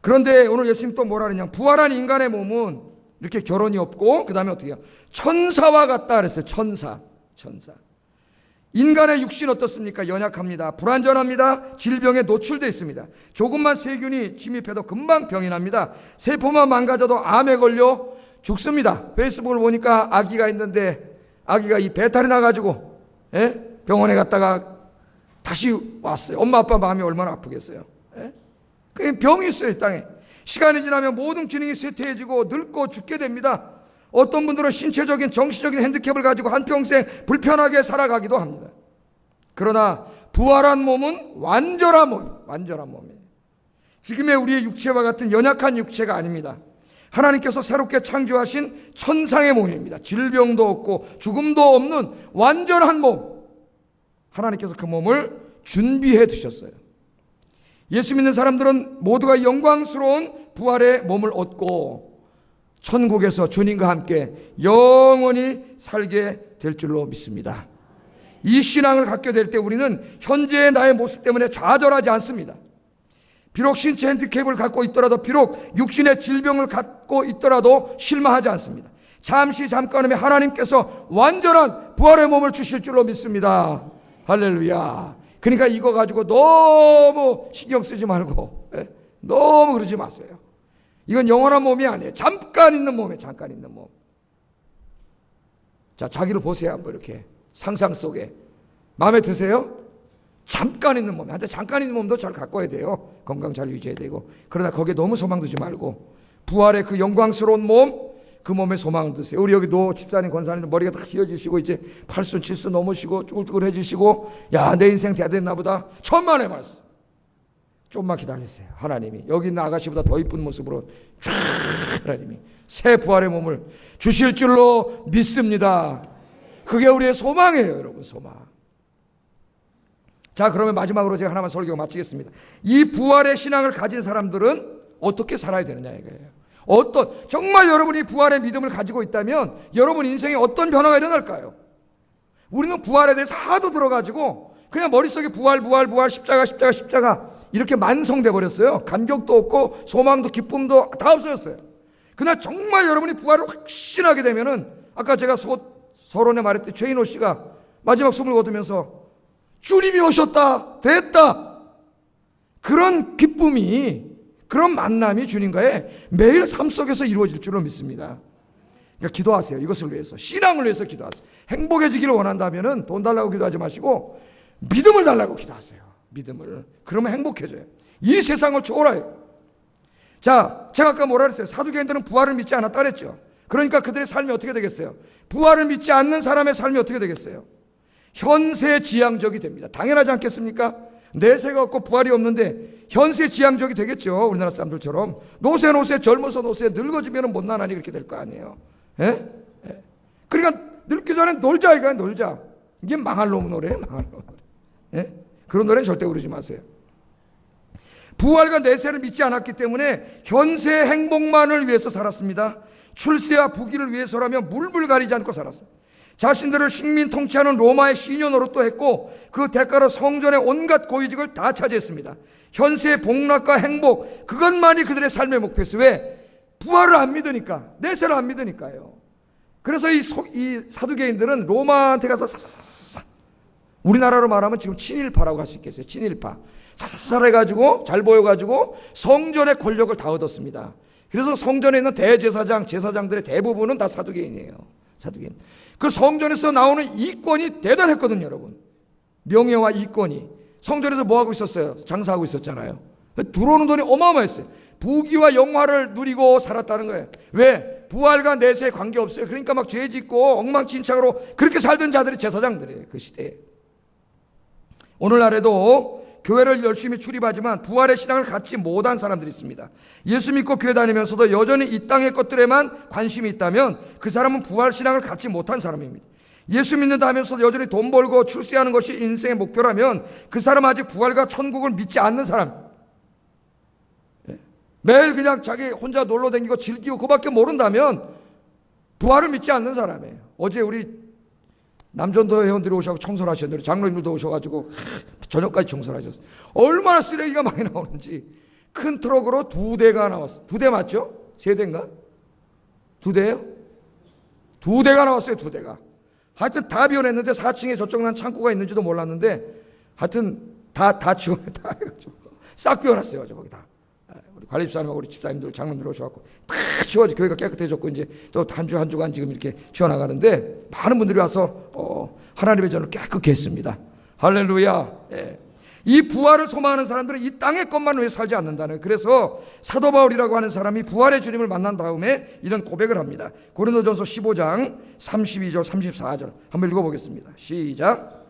그런데 오늘 예수님 또 뭐라 그러냐? 부활한 인간의 몸은 이렇게 결혼이 없고 그 다음에 어떻게 해요? 천사와 같다 그랬어요. 천사. 인간의 육신 어떻습니까? 연약합니다. 불완전합니다. 질병에 노출되어 있습니다. 조금만 세균이 침입해도 금방 병이 납니다. 세포만 망가져도 암에 걸려 죽습니다. 페이스북을 보니까 아기가 있는데 아기가 이 배탈이 나가지고 병원에 갔다가 다시 왔어요. 엄마 아빠 마음이 얼마나 아프겠어요. 그 병이 있어요. 이 땅에. 시간이 지나면 모든 기능이 쇠퇴해지고 늙고 죽게 됩니다. 어떤 분들은 신체적인 정신적인 핸디캡을 가지고 한평생 불편하게 살아가기도 합니다. 그러나 부활한 몸은 완전한 몸이에요. 지금의 우리의 육체와 같은 연약한 육체가 아닙니다. 하나님께서 새롭게 창조하신 천상의 몸입니다. 질병도 없고 죽음도 없는 완전한 몸. 하나님께서 그 몸을 준비해 두셨어요. 예수 믿는 사람들은 모두가 영광스러운 부활의 몸을 얻고 천국에서 주님과 함께 영원히 살게 될 줄로 믿습니다. 이 신앙을 갖게 될 때 우리는 현재의 나의 모습 때문에 좌절하지 않습니다. 비록 신체 핸디캡을 갖고 있더라도, 비록 육신의 질병을 갖고 있더라도 실망하지 않습니다. 잠깐음에 하나님께서 완전한 부활의 몸을 주실 줄로 믿습니다. 할렐루야. 그러니까 이거 가지고 너무 신경 쓰지 말고, 너무 그러지 마세요. 이건 영원한 몸이 아니에요. 잠깐 있는 몸이에요. 잠깐 있는 몸. 자, 자기를 보세요. 한번 이렇게 상상 속에. 마음에 드세요? 잠깐 있는 몸. 한테 잠깐 있는 몸도 잘 가꿔야 돼요. 건강 잘 유지해야 되고. 그러나 거기에 너무 소망 두지 말고 부활의 그 영광스러운 몸, 그 몸에 소망을 두세요. 우리 여기도 집사님, 권사님 머리가 다 휘어지시고 이제 8순 7순 넘으시고 쭈글쭈글해지시고, 야, 내 인생 돼야 됐나 보다. 천만의 말씀. 좀만 기다리세요. 하나님이 여기 있는 아가씨보다 더 이쁜 모습으로 하나님이 새 부활의 몸을 주실 줄로 믿습니다. 그게 우리의 소망이에요, 여러분. 소망. 자, 그러면 마지막으로 제가 하나만 설교 마치겠습니다. 이 부활의 신앙을 가진 사람들은 어떻게 살아야 되느냐 이거예요. 정말 여러분이 부활의 믿음을 가지고 있다면 여러분 인생에 어떤 변화가 일어날까요? 우리는 부활에 대해서 하도 들어가지고 그냥 머릿속에 부활, 십자가 이렇게 만성돼 버렸어요. 감격도 없고 소망도 기쁨도 다 없어졌어요. 그러나 정말 여러분이 부활을 확신하게 되면은, 아까 제가 서론에 말했듯이 최인호 씨가 마지막 숨을 거두면서 주님이 오셨다, 됐다, 그런 기쁨이, 그런 만남이 주님과의 매일 삶 속에서 이루어질 줄로 믿습니다. 그러니까 기도하세요. 이것을 위해서, 신앙을 위해서 기도하세요. 행복해지기를 원한다면 돈 달라고 기도하지 마시고 믿음을 달라고 기도하세요. 믿음을. 그러면 행복해져요. 이 세상을 초월해요. 자, 제가 아까 뭐라 그랬어요? 사두개인들은 부활을 믿지 않았다 그랬죠. 그러니까 그들의 삶이 어떻게 되겠어요? 부활을 믿지 않는 사람의 삶이 어떻게 되겠어요? 현세지향적이 됩니다. 당연하지 않겠습니까? 내세가 없고 부활이 없는데 현세지향적이 되겠죠. 우리나라 사람들처럼 노세 젊어서 노세, 늙어지면 못난하니 그렇게 될 거 아니에요. 예? 예. 그러니까 늙기 전에 놀자 이거야. 놀자. 이게 망할 놈 노래예요. 망할 놈 노래. 예? 그런 노래는 절대 부르지 마세요. 부활과 내세를 믿지 않았기 때문에 현세 행복만을 위해서 살았습니다. 출세와 부귀를 위해서라면 물불 가리지 않고 살았습니다. 자신들을 식민 통치하는 로마의 시녀 노릇도 했고 그 대가로 성전의 온갖 고위직을 다 차지했습니다. 현세의 복락과 행복, 그것만이 그들의 삶의 목표였어요. 왜? 부활을 안 믿으니까, 내세를 안 믿으니까요. 그래서 이 사두개인들은 로마한테 가서 사사사사, 우리나라로 말하면 지금 친일파라고 할 수 있겠어요. 친일파. 사사사사 해가지고 잘 보여가지고 성전의 권력을 다 얻었습니다. 그래서 성전에 있는 대제사장, 제사장들의 대부분은 다 사두개인이에요. 사두개인. 그 성전에서 나오는 이권이 대단했거든요, 여러분. 명예와 이권이. 성전에서 뭐 하고 있었어요? 장사하고 있었잖아요. 들어오는 돈이 어마어마했어요. 부귀와 영화를 누리고 살았다는 거예요. 왜? 부활과 내세에 관계없어요. 그러니까 막 죄 짓고 엉망진창으로 그렇게 살던 자들이 제사장들이에요, 그 시대에. 오늘날에도 교회를 열심히 출입하지만 부활의 신앙을 갖지 못한 사람들이 있습니다. 예수 믿고 교회 다니면서도 여전히 이 땅의 것들에만 관심이 있다면 그 사람은 부활 신앙을 갖지 못한 사람입니다. 예수 믿는다 하면서도 여전히 돈 벌고 출세하는 것이 인생의 목표라면 그 사람은 아직 부활과 천국을 믿지 않는 사람. 매일 그냥 자기 혼자 놀러 다니고 즐기고 그밖에 모른다면 부활을 믿지 않는 사람이에요. 어제 우리 남전도 회원들이 오셔서 청소를 하셨는데 장로님들도 오셔가지고 저녁까지 청소를 하셨어요. 얼마나 쓰레기가 많이 나오는지. 큰 트럭으로 2대가 나왔어요. 2대 맞죠? 3대인가? 2대예요? 2대가 나왔어요. 2대가. 하여튼 다 비워냈는데 4층에 저쪽 난 창고가 있는지도 몰랐는데 하여튼 다 지워냈다 해가지고 싹 비워놨어요. 거기 다. 우리 관리집사님하고 우리 집사님들, 장로님들 오셔갖고 다 치워지, 교회가 깨끗해졌고 이제 또 한 주 한 주간 지금 이렇게 지어나가는데 많은 분들이 와서 하나님의 전을 깨끗게 했습니다. 할렐루야. 예. 이 부활을 소망하는 사람들은 이 땅의 것만 위해 살지 않는다는 거예요. 그래서 사도 바울이라고 하는 사람이 부활의 주님을 만난 다음에 이런 고백을 합니다. 고린도전서 15장 32절 34절 한번 읽어보겠습니다. 시작.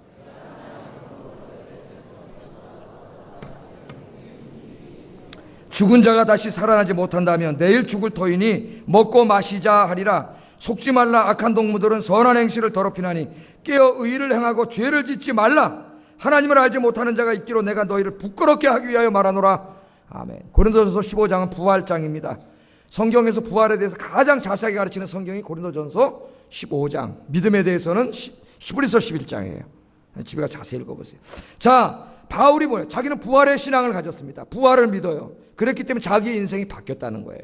죽은 자가 다시 살아나지 못한다면 내일 죽을 터이니 먹고 마시자 하리라. 속지 말라. 악한 동무들은 선한 행실을 더럽히나니 깨어 의를 행하고 죄를 짓지 말라. 하나님을 알지 못하는 자가 있기로 내가 너희를 부끄럽게 하기 위하여 말하노라. 아멘. 고린도전서 15장은 부활장입니다. 성경에서 부활에 대해서 가장 자세하게 가르치는 성경이 고린도전서 15장, 믿음에 대해서는 히브리서 11장이에요. 집에 가서 자세히 읽어보세요. 자, 바울이 뭐예요? 자기는 부활의 신앙을 가졌습니다. 부활을 믿어요. 그랬기 때문에 자기의 인생이 바뀌었다는 거예요.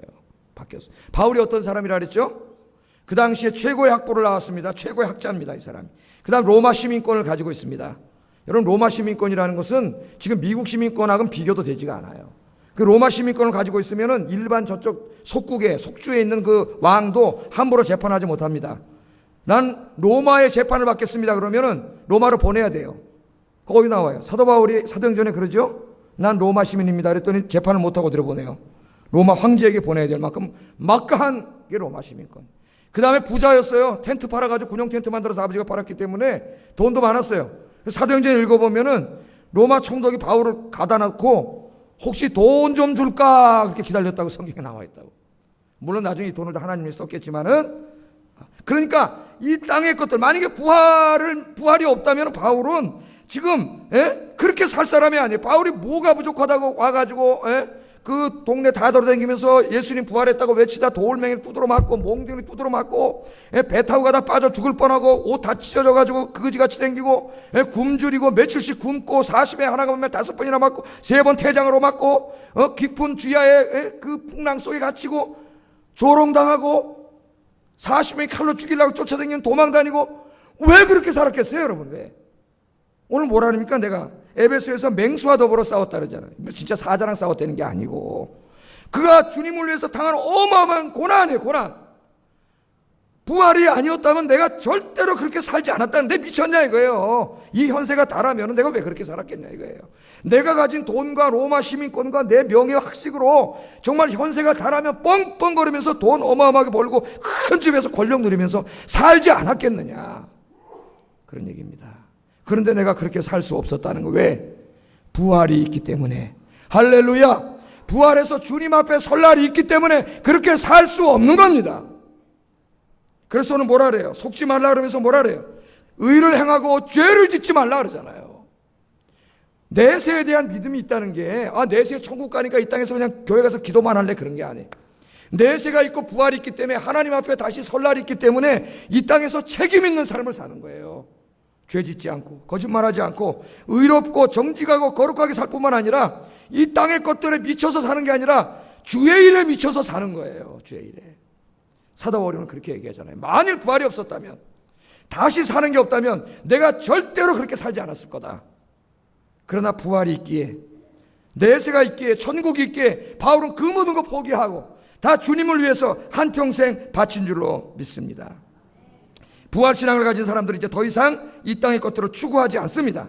바뀌었어요. 바울이 어떤 사람이라 그랬죠? 그 당시에 최고의 학부를 나왔습니다. 최고의 학자입니다, 이 사람이. 그 다음 로마 시민권을 가지고 있습니다. 여러분, 로마 시민권이라는 것은 지금 미국 시민권하고는 비교도 되지가 않아요. 그 로마 시민권을 가지고 있으면은 일반 저쪽 속국에, 속주에 있는 그 왕도 함부로 재판하지 못합니다. 난 로마의 재판을 받겠습니다. 그러면은 로마로 보내야 돼요. 거기 나와요. 사도 바울이 사도행전에 그러죠? 난 로마 시민입니다. 그랬더니 재판을 못하고 들어보내요. 로마 황제에게 보내야 될 만큼 막강한 게 로마 시민권. 그 다음에 부자였어요. 텐트 팔아가지고 군용 텐트 만들어서 아버지가 팔았기 때문에 돈도 많았어요. 사도행전 읽어보면은 로마 총독이 바울을 가다 놓고 혹시 돈 좀 줄까 그렇게 기다렸다고 성경에 나와 있다고. 물론 나중에 이 돈을 다 하나님이 썼겠지만은, 그러니까 이 땅의 것들, 만약에 부활이 없다면 바울은 지금 그렇게 살 사람이 아니에요. 바울이 뭐가 부족하다고 와가지고 그 동네 다 돌아다니면서 예수님 부활했다고 외치다 돌멩이를 두드러 맞고 몽둥이를 두드러 맞고 배 타고 가다 빠져 죽을 뻔하고 옷 다 찢어져가지고 그지같이 생기고 굶주리고 며칠씩 굶고 40에 하나가 보면 5번이나 맞고 3번 태장으로 맞고 깊은 주야의 그 풍랑 속에 갇히고 조롱당하고 40명이 칼로 죽이려고 쫓아다니면 도망다니고 왜 그렇게 살았겠어요, 여러분? 왜? 오늘 뭐라 합니까? 내가 에베소에서 맹수와 더불어 싸웠다 그러잖아요. 진짜 사자랑 싸웠다는 게 아니고 그가 주님을 위해서 당한 어마어마한 고난이에요. 고난. 부활이 아니었다면 내가 절대로 그렇게 살지 않았다는데 미쳤냐 이거예요. 이 현세가 다라면 내가 왜 그렇게 살았겠냐 이거예요. 내가 가진 돈과 로마 시민권과 내 명예와 학식으로 정말 현세가 다라면 뻥뻥거리면서 돈 어마어마하게 벌고 큰 집에서 권력 누리면서 살지 않았겠느냐, 그런 얘기입니다. 그런데 내가 그렇게 살 수 없었다는 거. 왜? 부활이 있기 때문에. 할렐루야. 부활해서 주님 앞에 설 날이 있기 때문에 그렇게 살 수 없는 겁니다. 그래서 오늘 뭐라 그래요? 속지 말라 그러면서 뭐라 그래요? 의를 행하고 죄를 짓지 말라 그러잖아요. 내세에 대한 믿음이 있다는 게 내세 천국 가니까 이 땅에서 그냥 교회 가서 기도만 할래 그런 게 아니에요. 내세가 있고 부활이 있기 때문에 하나님 앞에 다시 설 날이 있기 때문에 이 땅에서 책임 있는 삶을 사는 거예요. 죄 짓지 않고 거짓말하지 않고 의롭고 정직하고 거룩하게 살 뿐만 아니라 이 땅의 것들에 미쳐서 사는 게 아니라 주의 일에 미쳐서 사는 거예요. 주의 일에. 사도 바울은 그렇게 얘기하잖아요. 만일 부활이 없었다면, 다시 사는 게 없다면 내가 절대로 그렇게 살지 않았을 거다. 그러나 부활이 있기에, 내세가 있기에, 천국이 있기에 바울은 그 모든 거 포기하고 다 주님을 위해서 한평생 바친 줄로 믿습니다. 부활신앙을 가진 사람들은 이제 더 이상 이 땅의 것들을 추구하지 않습니다.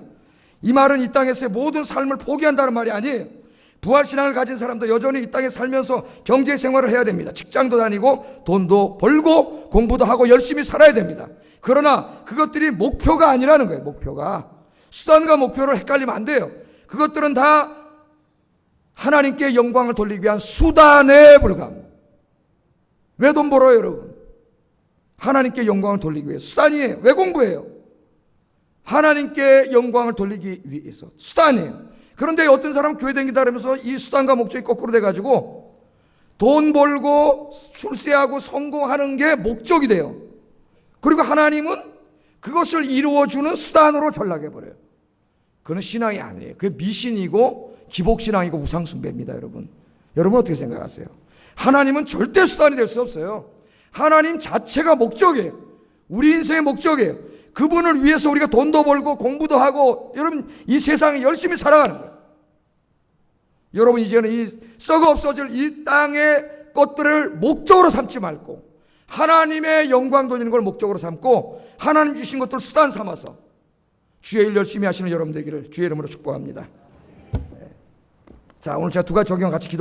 이 말은 이 땅에서의 모든 삶을 포기한다는 말이 아니에요. 부활신앙을 가진 사람도 여전히 이 땅에 살면서 경제생활을 해야 됩니다. 직장도 다니고 돈도 벌고 공부도 하고 열심히 살아야 됩니다. 그러나 그것들이 목표가 아니라는 거예요. 목표가. 수단과 목표를 헷갈리면 안 돼요. 그것들은 다 하나님께 영광을 돌리기 위한 수단에 불과합니다. 왜 돈 벌어요, 여러분? 하나님께 영광을 돌리기 위해 수단이에요. 왜 공부해요? 하나님께 영광을 돌리기 위해서 수단이에요. 그런데 어떤 사람은 교회 다니다 그러면서 이 수단과 목적이 거꾸로 돼가지고 돈 벌고 출세하고 성공하는 게 목적이 돼요. 그리고 하나님은 그것을 이루어주는 수단으로 전락해버려요. 그건 신앙이 아니에요. 그게 미신이고 기복신앙이고 우상숭배입니다. 여러분 어떻게 생각하세요? 하나님은 절대 수단이 될 수 없어요. 하나님 자체가 목적이에요. 우리 인생의 목적이에요. 그분을 위해서 우리가 돈도 벌고 공부도 하고 여러분 이 세상에 열심히 살아가는 거예요. 여러분 이제는 이 썩어 없어질 이 땅의 것들을 목적으로 삼지 말고 하나님의 영광 돌리는 걸 목적으로 삼고 하나님 주신 것들을 수단 삼아서 주의 일 열심히 하시는 여러분 되기를 주의 이름으로 축복합니다. 자, 오늘 제가 두 가지 적용 같이 기도